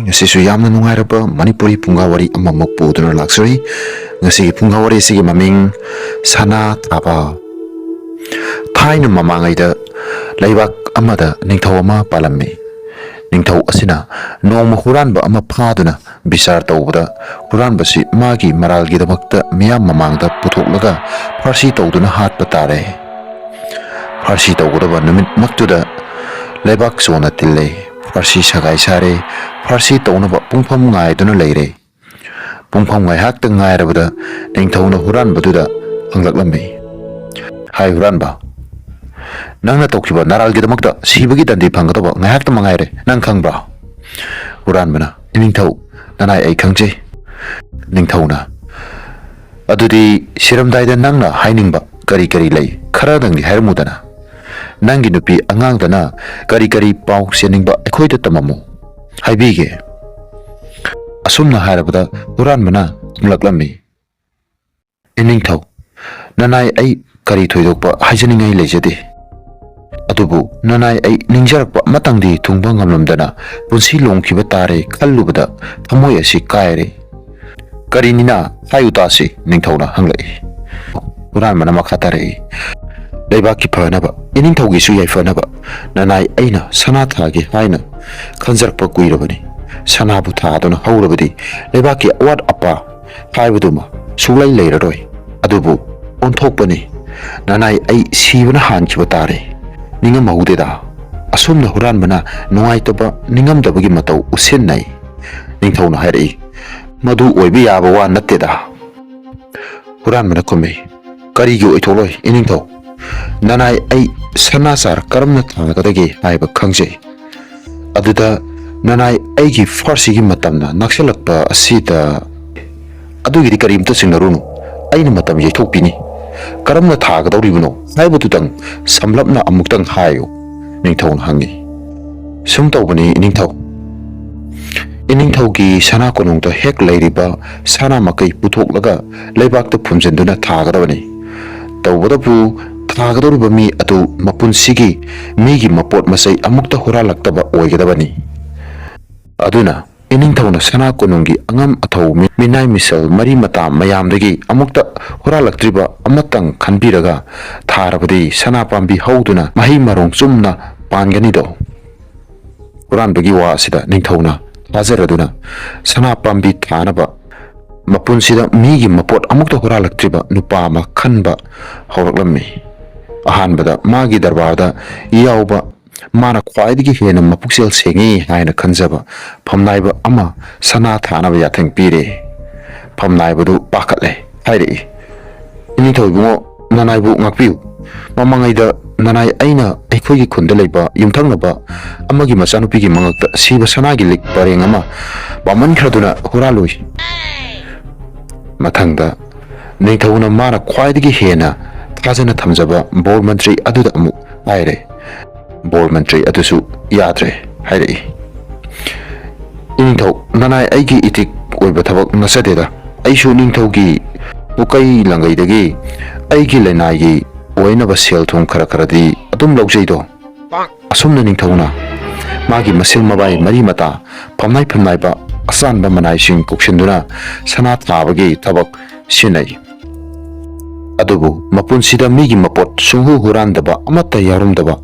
ngasisu yamna nungairaba manipuri pungawari amamok puduna laksari ngasi pungawari sigi maming sana taba thaina mamangaida laibak amada ningthau ama palammi ningthau asina nongma huranba ama phaduna bisar tawbada huranba si magi maralgi damakta miyam mamangda puthoklaga farsi tawduna hatpa tare farsi tawgudaba numit maktuda laibak sona tille farsi sagai sare farsi tawnaba pungpham ngaiduna leire pungpham ngai hakta ngairabada ningthauna huranbaduda hanglaklammi hai huranba nangna tokhiba naralgi damakta sibagi dandi phanggadaba ngai hakta mangaire nang khangbra huranbana ningthau nanai ai khangje ningthauna adudi siramdaida nangna hainingba kari kari lei khara dangdi hairmudana nangi nupi angangdana kari kari pau seningba ekhoida tamamu haibige asumna hairabada huranbana mulaklammi iningthau nanai ai kari thoidokpa haijaningai leijade adubu nanai ai ningjarakpa matangdi thungba ngamlamdana punsi longkhiba tare khallubada thamoi asi kaire karinina hayutasi ningthauna hanglai huranbana makhatare leibaki phanaba iningthaugi su yaifanaba nanai aina sana thage haina khanjarpa kuirabani sanabu thaduna haurabadi leibaki awat apa haibaduma sulai leiraroi adubu onthokpani nanai ai sibana hankiba tare ningam maudeda asumna huranbana nuaitaba ningamdabagi matau usinnai ningthauna hairi madu oibi yaba wa natteda huranbana khumei karigi oitholoi iningthau nanai ai sanasar karamna thagadage haiba khangje aduda nanai aigi farsi gi matamna naksalakpa asida adugi karimta singarunu aina matam yethokpini karamna thagadawribno haibududang samlapna amuktang hayo ningthaun hangi sumtawbani iningthau gi sana konungta hek leiriba sana makai puthoklaga leibakta phumjenduna thagadawani tawbadapu thagdoriba mi atu mapunsigi migi mapot masai amukta huralaktaba oigadabani aduna iningthauna sana konungi angam athau minai misal mari mata mayamdagi amukta huralaktriba amatang khanbiraga tharabadi sana pambi hauduna mahi marong chumna pangani do huranbagi wa asida ningthauna hajaraduna sana pambi thanaba mapunsida migi mapot amukta huralaktriba nupa ma khanba hauraklammi ahanbada magi darbada yauba mana khwaidigi hena mapuksel sengi haina khanjaba phamnaiba ama sana thanaba yatheng pire phamnaibadu pakatle hairi ini thoibungo nanaibu ngakpiu mamangaida nanai aina aikhoigi khunda leiba yumthangnaba amagi machanupigi mangakta siba sanagi lik pareng ama baman khraduna huraloi mathangda ningthauna mana khwaidigi hena thajana thamjaba bor mantri aduda amu aire bor mantri adusu yadre hairi iningthau nanai aigi itik oiba thabak nasadeda aisu ningthaugi bukai langaidagi aigi lenaigi oinaba sel thum khara kharadi adum laujaido asumna ningthauna magi masil mabai mari mata phamnai ba asanba manai sing koksinduna sana thabagi thabak sinai adubu mapunsida migi mapot sunghu hurandaba amata yarumdaba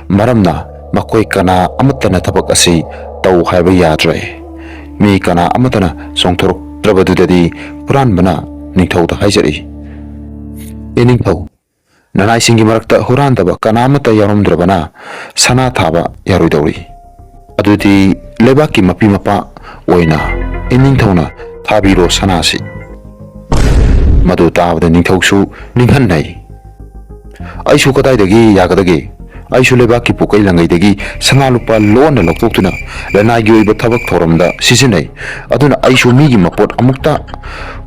maramna makoi kana amatana thabak asi tau haiba yadre mi kana amatana songthorok trabadudadi huranbana ningthauda haijari iningthau nanai singi marakta hurandaba kana amata yarumdrabana sana thaba yaruidawri adudi lebaki mapi mapa oina iningthauna thabiro sanasi madu tabda ningthausu ninghanai aisu kadaidagi yagadagi aisu lebaki pukai langaidagi sangalupa lona loktokuna lanagi oiba thabak thoramda sisinai aduna aisu migi mapot amukta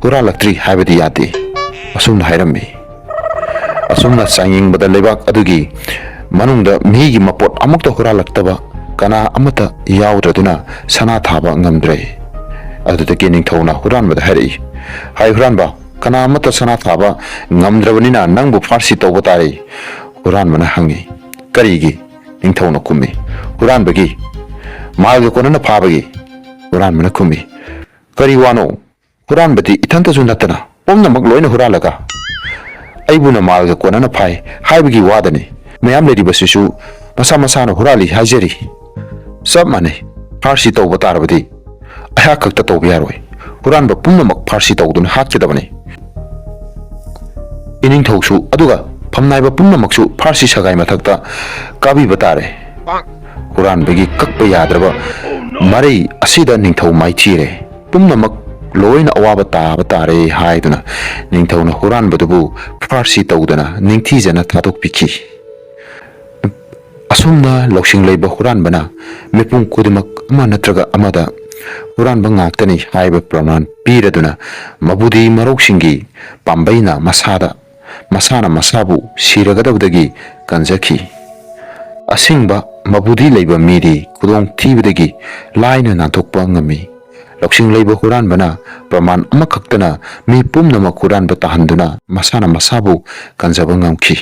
huralaktri haibadi yate asumna hairammi asumna sanging bada lebak adugi manungda migi mapot amukta huralaktaba kana amata yaudraduna sana thaba ngamdre adudagi ningthauna huranbada hairi hai huranba kana amata sana thaba ngamdrabanina nangbu farsi tawba tare huranbana hangi karigi ningthauna kummi huranbagi malga konana phabagi Huranbana khumi. Kari wano, huranbadi ithantasu natana, pumnamak loina huralaga. Aibuna malga konana phai, haibagi wadani. Mayam leribasisu masa masana hurali hajari. Sab mane, farsi tauba tarabadi. Aya kakta tauba yaroi. Huranba pumnamak farsi taudun hakchadabani. Ining thausu aduga phamnaiba pumnamaksu farsi sagai mathakta kabi batare. Huranbagi kakpa yadraba Marai asida ningthau maichire. Pumnamak loina awaba taaba tare haiduna ningthauna huranbadubu farsi taudana ningthijana thatok piki. Asumna loksing leiba huranbana mipung kudimak ama natraga amada huranba ngaktani haiba praman piraduna mabudi maroksingi pambaina masana masabu siragadabdagi kanjaki. Asingba mabudi leiba miri kudong thibadagi laina nathokpa ngami. Loksing leiba huranbana praman ama kaktana mi pumnamak huranba tahanduna masana masabu kanjaba ngamki.